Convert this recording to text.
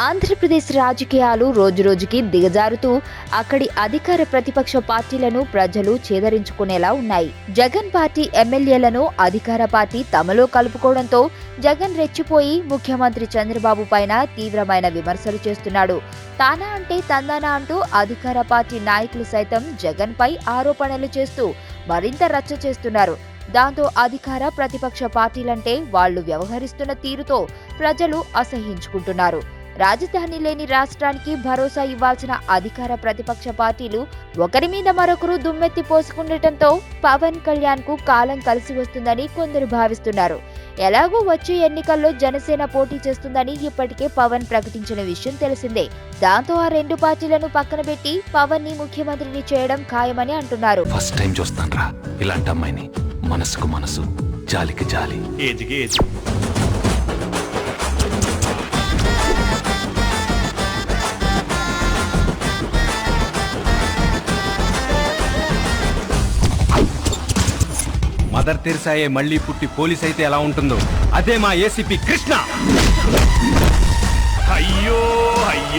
ఆంధ్రప్రదేశ్ రాజకీయాలు రోజురోజుకి దిగజారుతూ అక్కడి అధికార ప్రతిపక్ష పార్టీలను ప్రజలు చేదరించుకునేలా ఉన్నాయి. జగన్ పార్టీ ఎమ్మెల్యేలను అధికార పార్టీ తమలో కలుపుకోవడంతో జగన్ రెచ్చిపోయి ముఖ్యమంత్రి చంద్రబాబు పైన తీవ్రమైన విమర్శలు చేస్తున్నాడు. తానా అంటే తందానా అంటూ అధికార పార్టీ నాయకులు సైతం జగన్ పై ఆరోపణలు చేస్తూ మరింత రచ్చ చేస్తున్నారు. దాంతో అధికార ప్రతిపక్ష పార్టీలంటే వాళ్లు వ్యవహరిస్తున్న తీరుతో ప్రజలు అసహ్యించుకుంటున్నారు. రాజధాని లేని రాష్ట్రానికి భరోసా ఇవ్వాల్సిన అధికార ప్రతిపక్ష పార్టీలు ఒకరి మీద మరొకరు దుమ్మెత్తి పోసుకుండటంతో పవన్ కళ్యాణ్ కు కాలం కలిసి వస్తుందని కొందరు భావిస్తున్నారు. ఎలాగూ వచ్చే ఎన్నికల్లో జనసేన పోటీ చేస్తుందని ఇప్పటికే పవన్ ప్రకటించిన విషయం తెలిసిందే. దాంతో ఆ రెండు పార్టీలను పక్కన పెట్టి పవన్ ని ముఖ్యమంత్రిని చేయడం ఖాయమని అంటున్నారు. ఫస్ట్ టైం చూస్తాన్రా ఇలాంటి అమ్మాయిని. మనసుకు మనసు, జాలికి జాలి. మదర్ తెరిసాయే మళ్లీ పుట్టి పోలీస్ అయితే ఎలా ఉంటుందో అదే మా ఏసీపీ కృష్ణ. అయ్యో అయ్యో